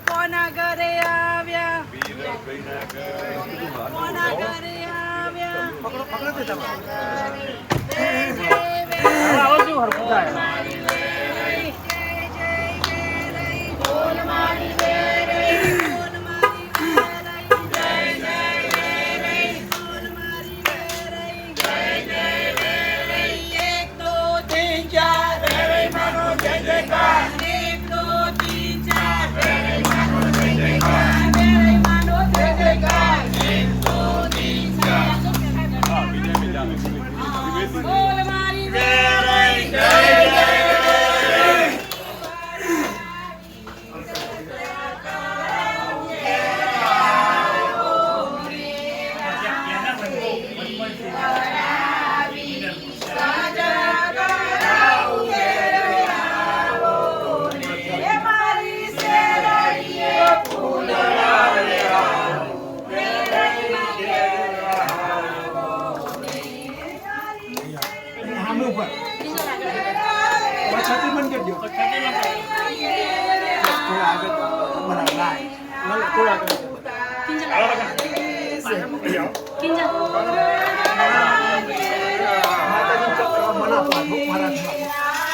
કોના ઘરે આવ્યા કોના ઘરે આવ્યા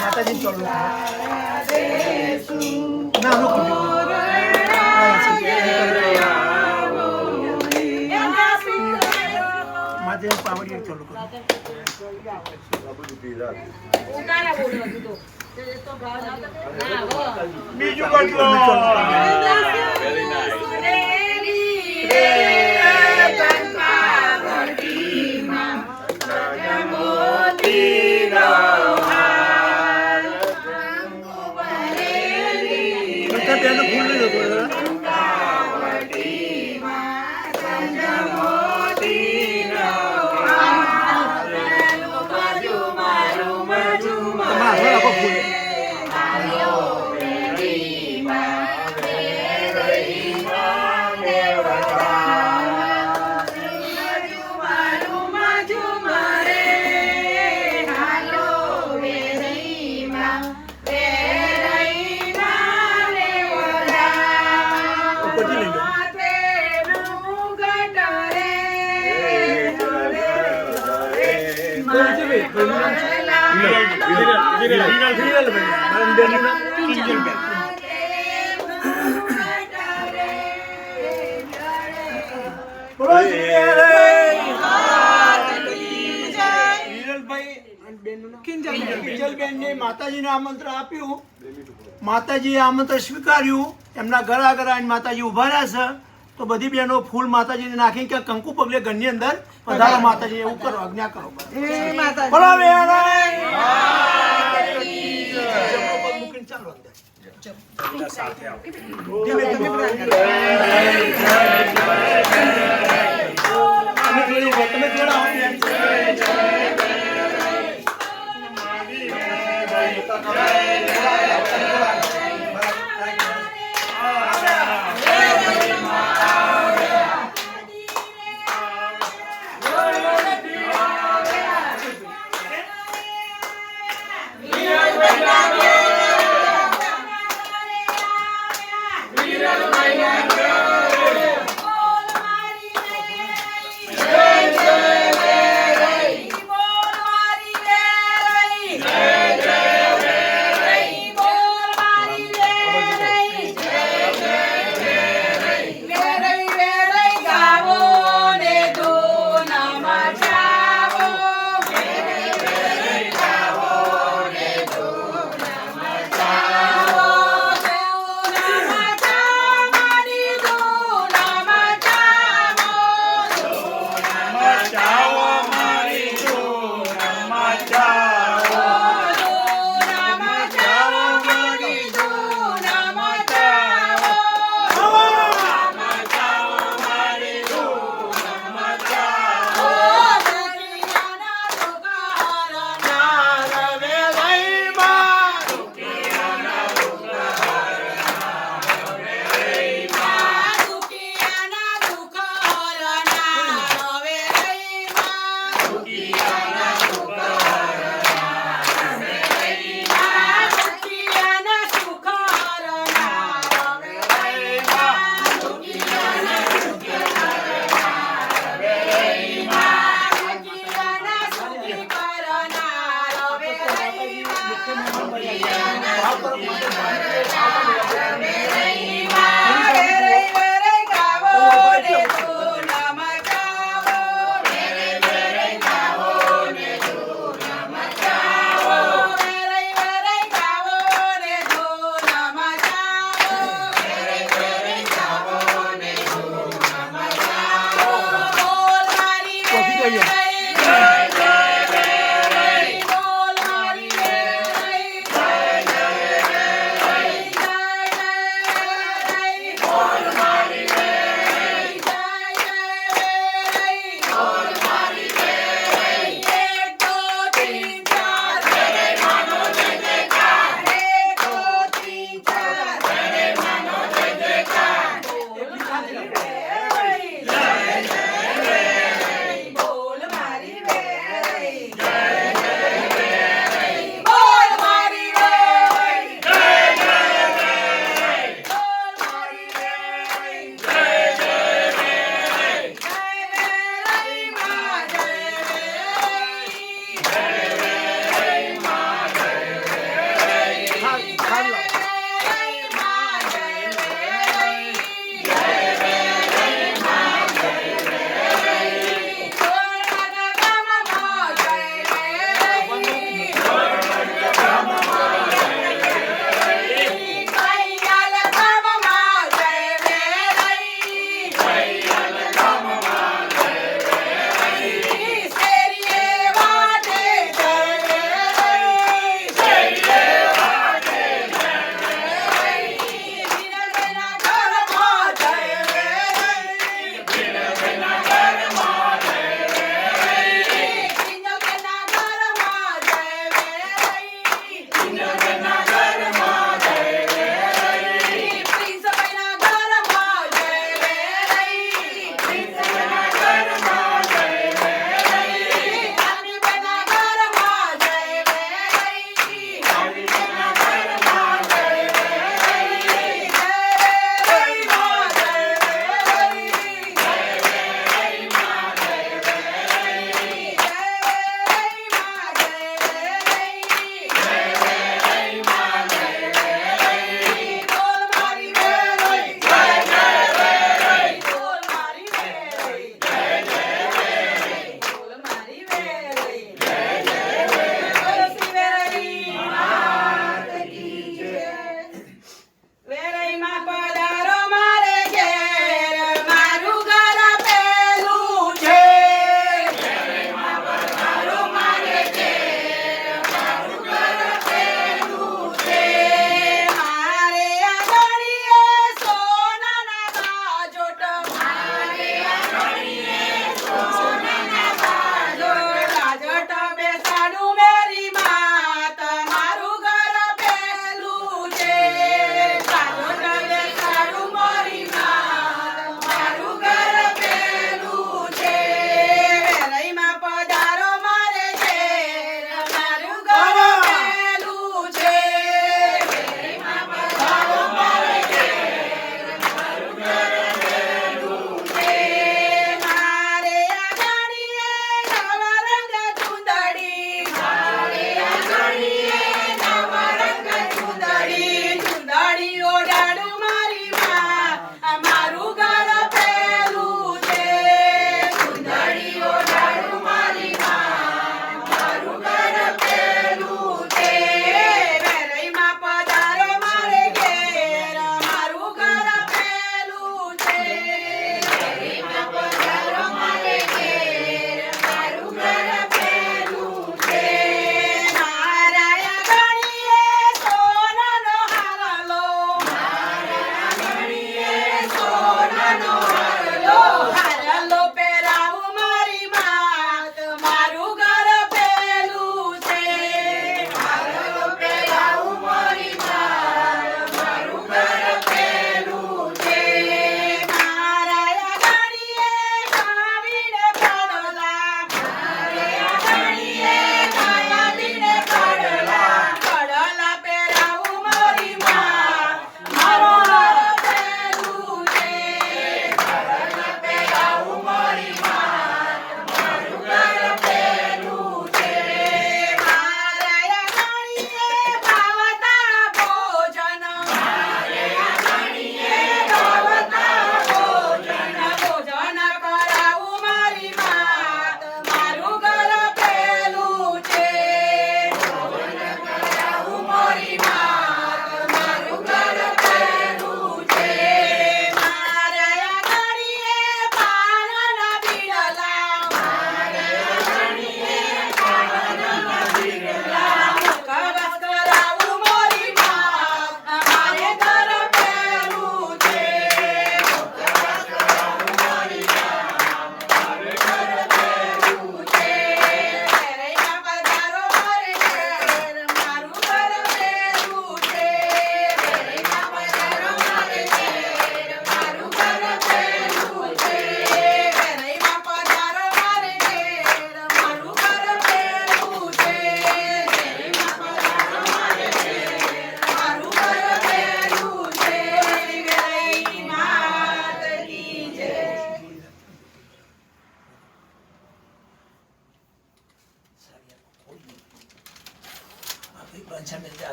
માતાજી ચાલુ માતાજી પાવડી ચાલુ બીજું બદલો વેરી નાઇસ માતાજીને આમંત્રણ આપ્યું, માતાજીએ આમંત્રણ સ્વીકાર્યું, એમના ઘર આગળ આવીને માતાજી ઉભા રહ્યા છે. તો બધી બહેનો ફૂલ માતાજીને નાખી કે કંકુ પગલે ઘરની અંદર પધારો માતાજી એવું કરો, આજ્ઞા કરો.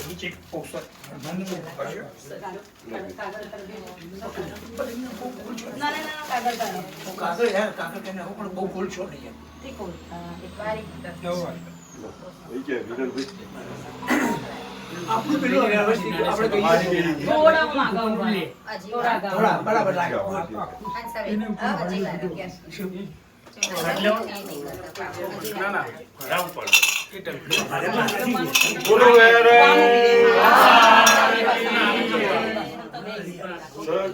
નીચે પોસ્ટર કાગળ યાર કાગળ કે નાખો પણ બહુ ફૂલ છો નહીં આપણું પેલું વ્યવસ્થિત આપણે કહીએ થોડા બરાબર લાગે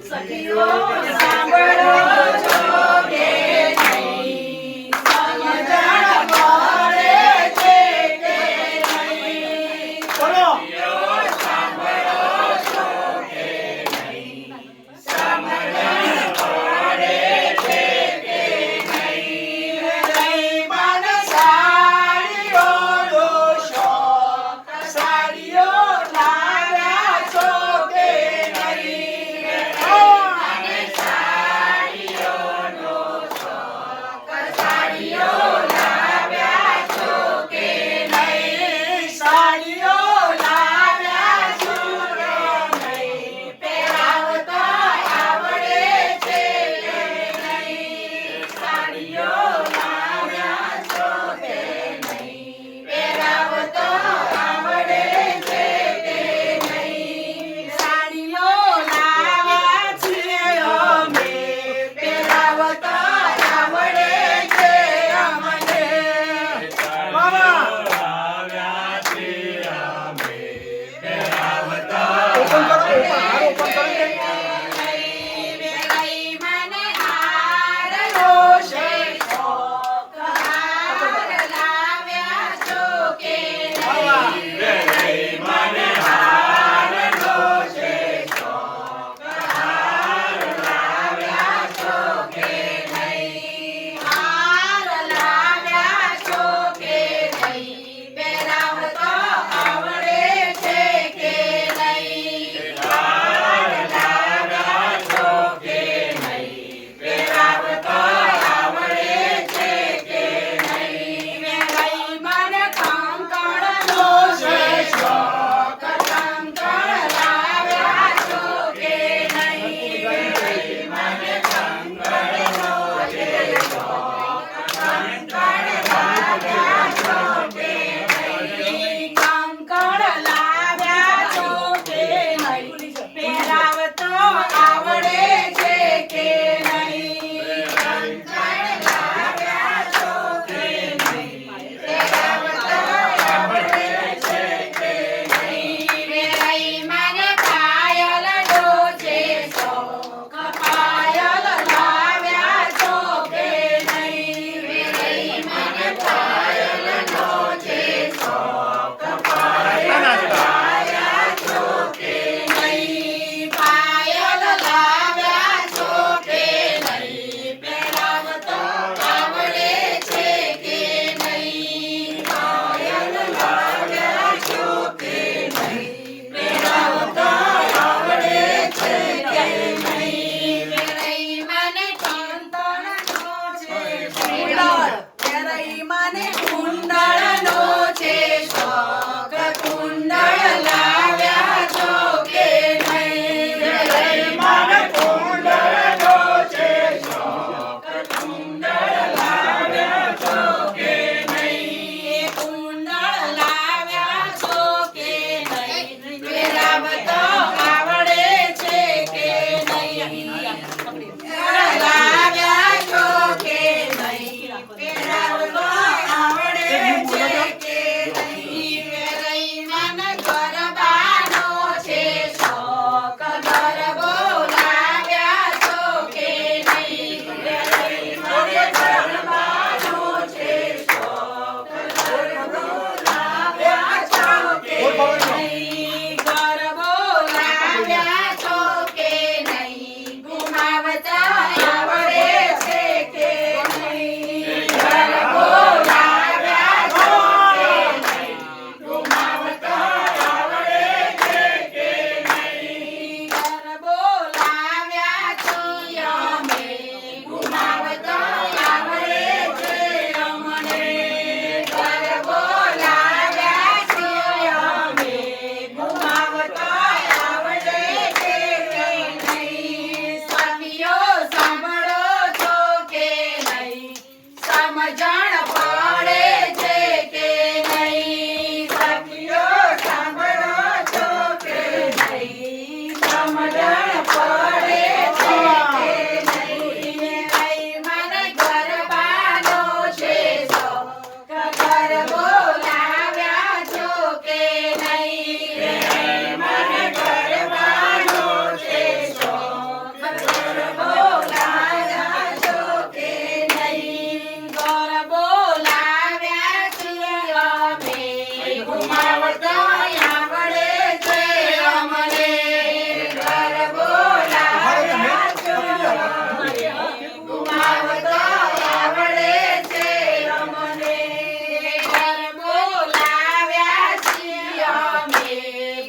સખીઓ સાંભળો છો કે નહીં? સમજણ પડે છે કે નહીં? બોલો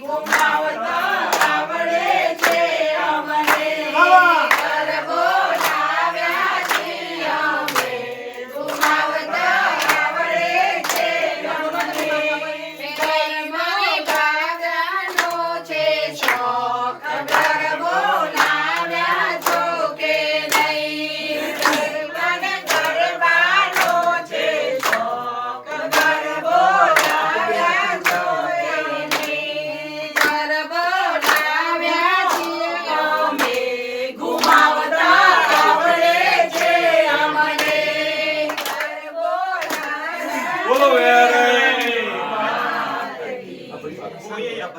ગુમાવતા આવડે છે અમને વાહ. ઘર બોલાવ્યા છીએ અમે ગુમાવતા આવડે છે અમને ઘરમાં ગાવાનો છે શોખ ઘર બોલાવ્યા છો કે નહીં મને ગરબાનો છે શોખ ઘર બોલાવ્યા છો કે નહીં ઘર બોલાવ્યા છીએ અમે ગુમાવતા આવડે છે અમને ઘર બોલાવ્યા બોલો વેરી અહીંયા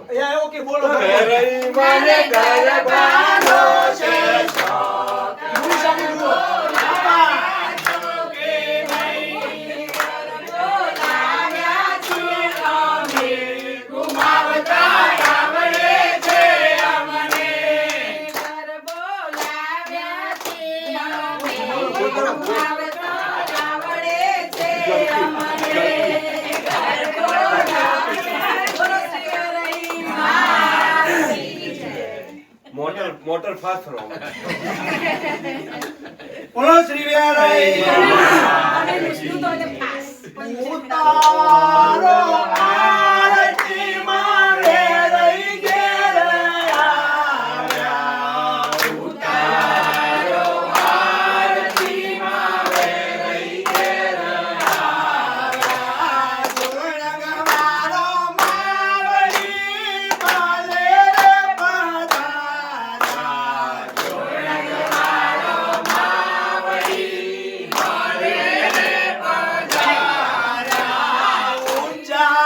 આવ્યો કે બોલો વેરી મને ગરબાનો છે શોખ હું સાંભળું બોલાવ્યા છીએ અમે ગુમાવતા આવડે છે અમને ઘર બોલાવ્યા છીએ અમે ગુમાવતા આવડે છે અમને ઘર બોલાવ્યા બોલો શ્રી હરિ મહારાજની જય. મોટર ફાસ્ટ ફરો બોલો શ્રી વેરાઈ ઉતારો આરતીમાં વેરાઈ ઘેર આવ્યા. ઉતારો આરતીમાં વેરાઈ ઘેર આવ્યા. ગુણગવારો માવડી માલે રે પધાર્યા. ગુણગવારો માવડી માલે રે પધાર્યા. ઊંચા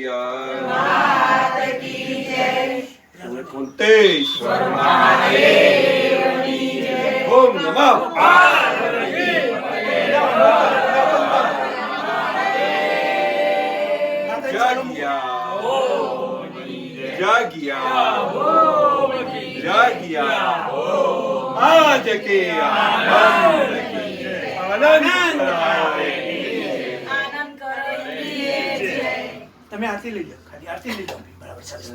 માત કી જય. કુંતેશ્વર ઓમ નમઃ જાગ્યા આજ કે આનંદ કી જય. આનંદ કરાવે. આનંદ કરે તમે આરતી લઈ જાઓ, ખાલી આરતી લઈ જાઓ. બરાબર, સરસ.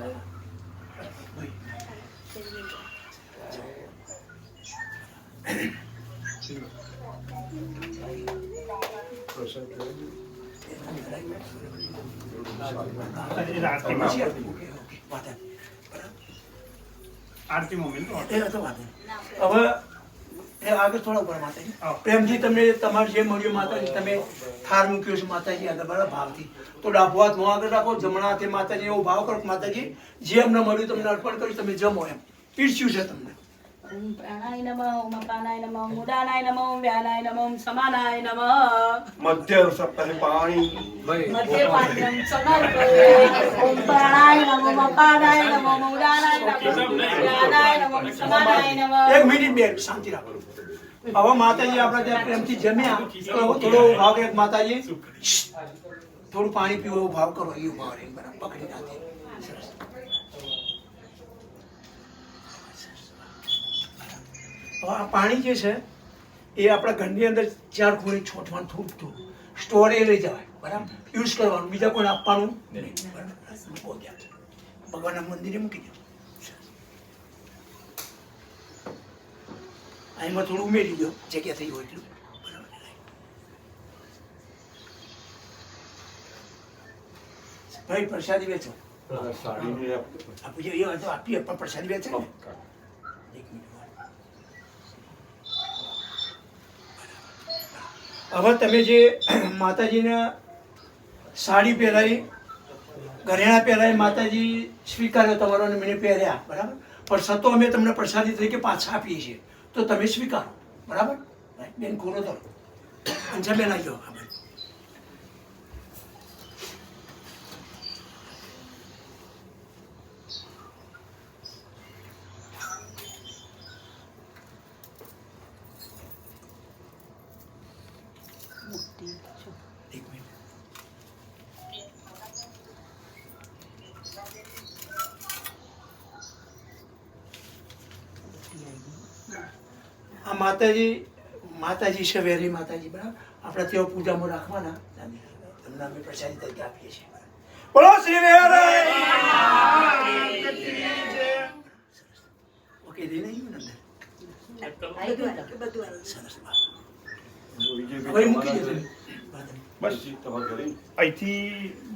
આરતી મોમેન્ટ એ હતો વાત. હવે એ આગળ થોડા ઉપર માતાજી પ્રેમથી તમને તમારે જે મળ્યું માતાજી, તમે થાર મૂક્યો છે માતાજી આગળ બરાબર ભાવથી, તો ડાબો હાથ નો આગળ રાખો, જમણા હાથે માતાજી એવો ભાવ કરો કે માતાજી જે અમને મળ્યું તમને અર્પણ કર્યું, તમે જમો એમ પીરસ્યું છે તમને. ઓમ પ્રાણાય નમઃ, ઓમ અપાનાય નમઃ, ઓમ ઉડાનાય નમઃ, ઓમ વ્યાનાય નમઃ, ઓમ સમાનાય નમઃ. મધ્ય સપ્તાહે પાણી મધ્ય પાદ્યમ સમર્પય. ઓમ પ્રાણાય નમઃ, ઓમ અપાનાય નમઃ, ઓમ ઉડાનાય નમઃ, ઓમ વ્યાનાય નમઃ, ઓમ સમાનાય નમઃ. એક મિનિટ બે શાંતિ રાખો. હવે માતાજી આપણે ત્યાં પ્રેમથી જમ્યા તો થોડો ભાવ કે માતાજી થોડું પાણી પીવો એવો ભાવ કરો, એવું ભાવ રહે બરાબર પકડી નાખે. સરસ. હવે આ પાણી જે છે એ આપણા ઘરની અંદર ચાર ખૂણે છોટવાનું થોડું થોડું સ્ટોરે લઈ જવાય બરાબર, યુઝ કરવાનું, બીજા કોઈને આપવાનું નહીં બરાબર. મૂકો ત્યાં ભગવાનના મંદિરે મૂકી દો. એમાં થોડું ઉમેરી દો જગ્યા થઈ હોય એટલું બરાબર. ભાઈ પ્રસાદી વેચો, સાડીને આપી એ તો આપીએ પણ પ્રસાદી વેચે ને. એક મિનિટ. હવે તમે જે માતાજીને સાડી પહેરાવી, ઘરેણા પહેરાવી, માતાજી સ્વીકાર્યો તમારો અને મને પહેર્યા બરાબર, પણ છતાં અમે તમને પ્રસાદી તરીકે પાછા આપીએ છીએ, તો તમે સ્વીકારો બરાબર. બેન ખોરો તો અંજાબેન આવી જાઓ. એક મિનિટ. આ માતાજી છે વેરી માતાજી બરાબર, આપણે તેઓ પૂજામાં રાખવાના, તમને અમે પ્રસાદી તરીકે આપીએ છીએ. બોલો શ્રી વેરાય. ઓકે દે નહીં અંદર સરસ. હવે મૂકી દેજો. બસ તમારે ઘરે અહીંથી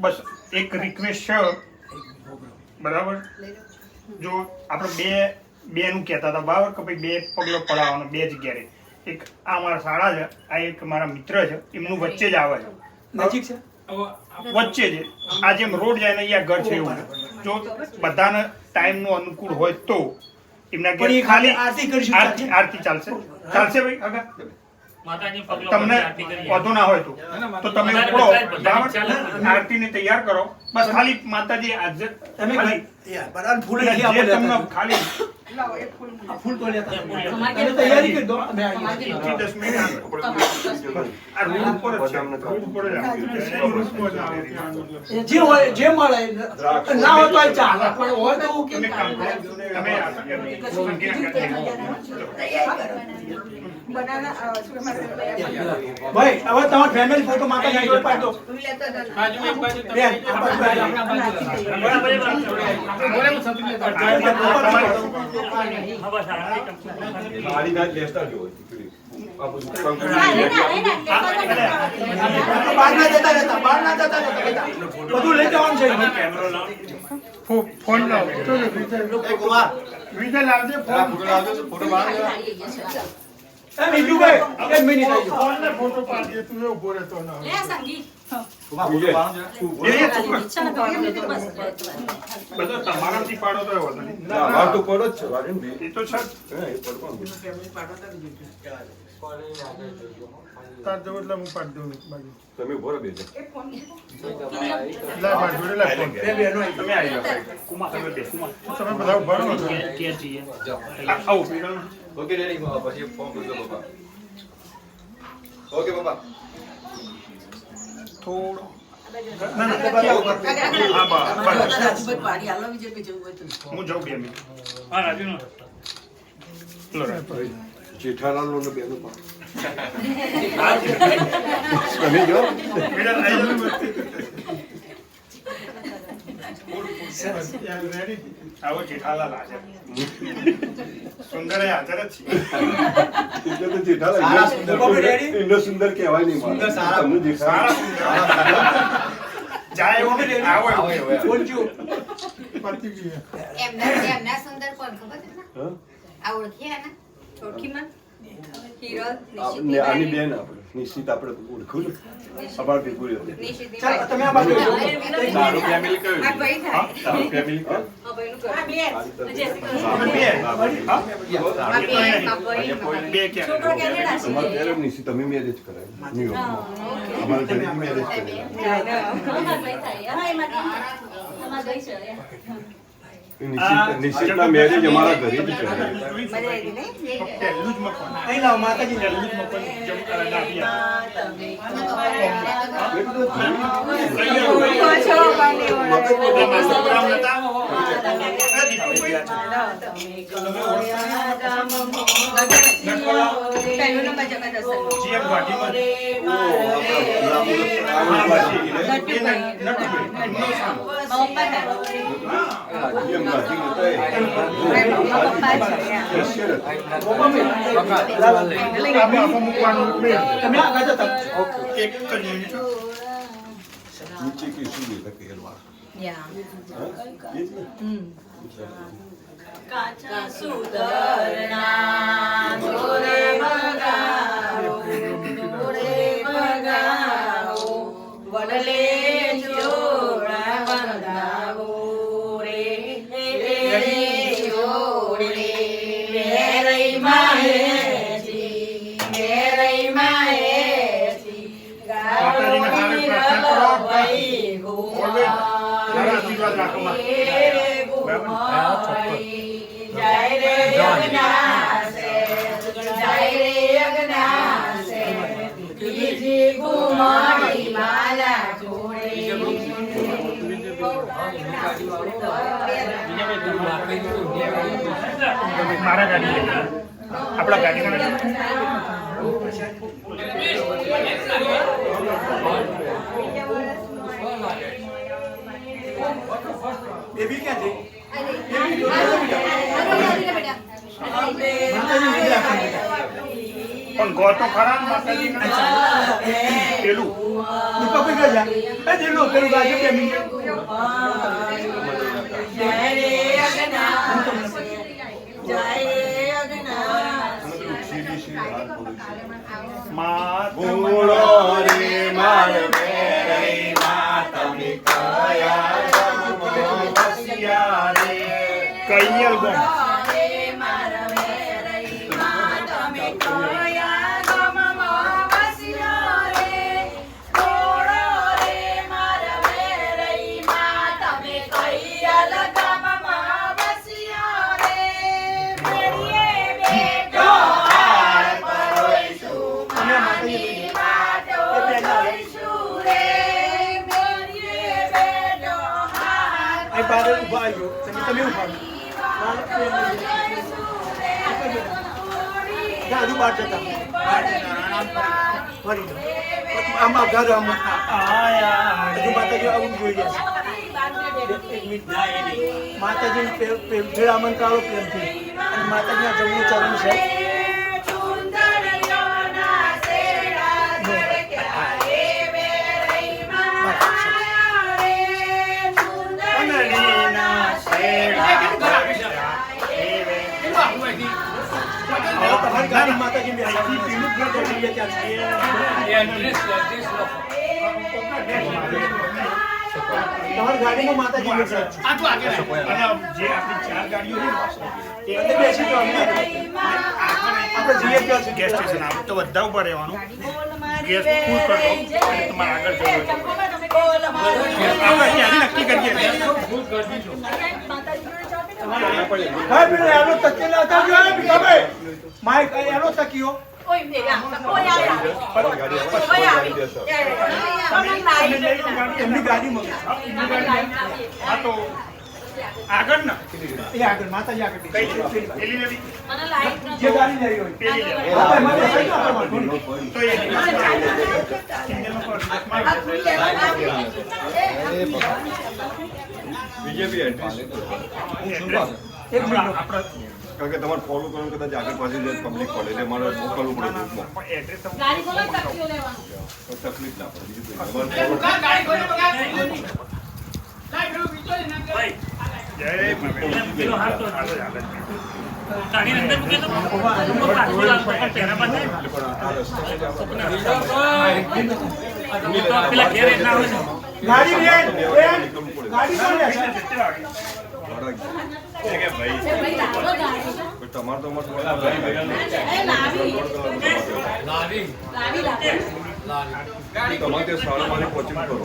બસ એક રિક્વેસ્ટ છે બરાબર. જો આપણે બેનું કહેતા હતા બરાબર કે ભાઈ બે પગલો પડાવવાનો બે જગ્યાએ. એક આ મારા શાળા છે, આ એક મારા મિત્ર છે, એમનું વચ્ચે જ આવે છે, નજીક છે વચ્ચે જ આ જેમ રોડ જાય ને અહીંયા ઘર છે એવું. જો બધાને ટાઈમનું અનુકૂળ હોય તો એમના પણ એ ઘેર ખાલી આરતી કરીશું, આરતી ચાલશે ભાઈ આગળ તમને વાંધો ના હોય તો તમે ઉપડો બરાબર, આરતીને તૈયાર કરો બસ. ખાલી માતાજી હાજર તમે ખાલી બરાબર ફૂલ જે તમને ખાલી આ ફૂલ તો લેતા તમે તૈયારી કરી દો, અમે આવીએ. 10 મિનિટ આ રોડ ઉપર જ છે, રોડ ઉપર જ જે હોય જે મળે ના હોય તો ચાલે, પણ હોય તો હું તમે કેમ કામ કરો તમે ભાઈ હવે તમારો ફેમિલી ફોટો માતાજી આવી પાડો. બેન આ સાડી ના લેતા જો આ બધું બહાર ના જતા રહેતા બેટા. બધું લઈ જવાનું છે. ફોન લાવો વિજય લાવજે ફોન. એ મીઠુભાઈ એક મિનિટ આવી જાઓ. ફોન ને ફોટો પાડીએ તું એ ઉભો રહેતો ના લે સંગી બધો તમારાથી પાડો તો એવો નહીં. ના વાર તો પડો જ છે વારે ને એ તો છે જ. હા એ પડવાનું તાર જવું એટલે હું પાડી દઉં બાજુ. તમે ઉભો રહો બે જણ. લાય મારી જોડે લાય ફોન. બે બહેનો અહીં. તમે આવી જાઓ. તમે બધા ઉભા રહો ને. આવો પીડો. ઓકે રેડી પછી ફોન કરજો પપ્પા. ઓકે પપ્પા. થોડો ના ના હા બસ હું જાઉં 2 મિનિટ. હા રાજુ નો લો રાજ. જેઠાલાલ નો બેનો પા. તમે જો મેડમ આવી આવો જેઠાલાલ હાજર. સુંદર હાજર જ છે. એટલે તો જેઠાલાલ સારા સુંદર બાબુ રેડી? ઇન્દો સુંદર કહેવાય નહીં સુંદર સારા. તમને દેખાય. જાય એવો ને આવો બોલજો. પતિ ગઈ. એમના સુંદર કોણ ખબર છે ને? હા? આ ઓળખીએ ને? ઓળખીમાં? હિરલ, આપણે આની બેન આપણે નિશ્ચિત આપણે ઓળખું ને અમાર ભેગું હતી. નિશિતી ચાલો તમે આ બાજુ આવો. તારું ફેમિલી કયું આ ભાઈ હા થાય. તારું ફેમિલી કયું અમે બે હા આ બે, આ ભાઈ, બે ક્યાં અમારે ત્યારે નિશ્ચિત અમે મેરેજ કરાય અમારે ઘરે મેરેજ કરાય નિશ્ચિતના મેરેજ અમારા ઘરે જ કરાય. મજા આવી ને? પહેલું જ મકાન અહીં લાવો માતાજી પહેલું જ મકાન જમ નાભી પહેલું નંબર જગત દર્શન જીએમ વાડીમાં મૂકવાનું તમે આગળ જતા. એક જ મિનિટ નીચે કે શું લેતા પહેરવા કાચા સુદરના જોરે બગાવો, જોરે બગાવો, વડલે જોડા બંધાવો રે, રે જોડે વેરઈ માહેજી, વેરઈ માહેજી, ગાવડી રલભાઈ મારા આશીર્વાદ રાખો માં. જય રે અજ્ઞાસે, જય રે અજ્ઞાસે, બીજી ગુમાડી માલા મારા ગાડી આપણા ગાડીમાં બેબી ક્યાં છે? પણ ગોતો ખરા ને માતાજી પેલું દીપક ક્યાં જા? એ દીલો પેલું ગાજે બે મિનિટ. જય રે અજ્ઞાસે, જય રે અજ્ઞાસે. માં ગુણો રે માર મેરઈ માં તમે કયા વસિયા રે કૈયલ ગમ અહીં બહાર ઊભા આવ્યો. તમે ઊભા રહો. જાજુ બહાર જતા. ફરી જાઓ. આમાં ઘર આમાં હજુ માતાજી આવું જોઈએ છે. એક મિનિટ. માતાજી ફેર આમંત્રાળો પ્રેમથી અને માતાજીના જમવું ચરણ છે. તમારી ગાડી માતાજી બેસી પીલું ઘર ત્યાં છે. તમારી ગાડીમાં માતાજી બેસે. આ તો આગળ અને જે આપણી 4 ગાડીઓ છે ને અંદર બેસી જાઓ, અંદર. આપણે જઈએ ત્યાં સુધી. ગેસ સ્ટેશન આપ તો બધા ઉપર રહેવાનું ગેસ ફૂલ કરી દો અને તમારે આગળ જવું હોય આપણે ત્યાંથી નક્કી કરીએ હા, પેલો એનો તકીઓ લાવતા જો, ભીખાભાઈ. માઈક, એનો તકીઓ. એમની ગાડીમાં. હા તો આગળ ના એ આગળ, માતાજી આગળ બેસે. કઈ પેલી નથી જે ગાડી લઈ હોય. પેલી લેવાની. આપણે એમાં બેસાઈ જાઓ, આપણે વાંધો નહીં. તો બીજેપી એડ્રેસ એક મિનિટ. કારણ કે તમારે ફોલો કરવાનું કદાચ આગળ પાછી જાય પબ્લિક પડે એટલે મારે મોકલવું પડે ગ્રુપમાં એડ્રેસ ગાડી બોલો તકીઓ લેવાનું તો તકલીફ ના પડે બીજું કંઈ તમારે જય ગાડી બેન, ગાડી કોણ લે છે? ભાઈ લાવો ગાડી તમારે તો અમારે લાવી તમારે ત્યાં સાડા બારે પહોંચી કરો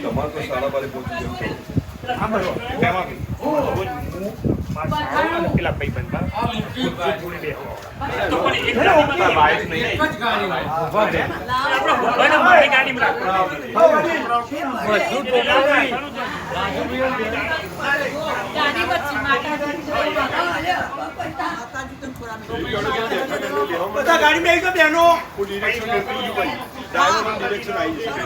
તમારે તો સાડા બારે પહોંચી જવું કરો હા બરોબર તેમાં બી પેલા ભાઈ બંધા જોડે બેહવા ગાડી વચ્ચે બધા ગાડી બેસી જાઓ, બહેનો. ડિરેક્શન ડ્રાઈવરનું ડિરેક્શન આવી જશે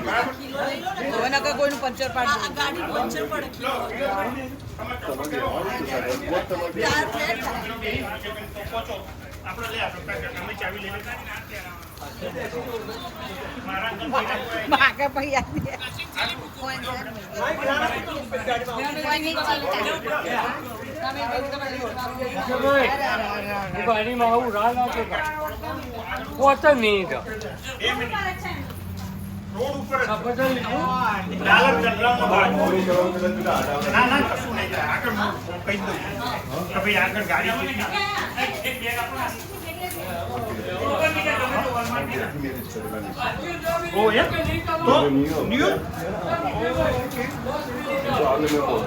કોઈનું પંચર પાડી ગાડી પંચર પડે આપણે લે આપણે ચાવી લઈને માગે પૈયા ગાડીમાં આવું રાહ લાગે પોતે નહીં તો રોડ ઉપર લાલચ જનરલમાં ના ના કશું નહીં થાય આગળ હું કહી દઉં કે ભાઈ આગળ ગાડી ઓ એમ તો ન્યુ તો આગળ મેં કહ્યું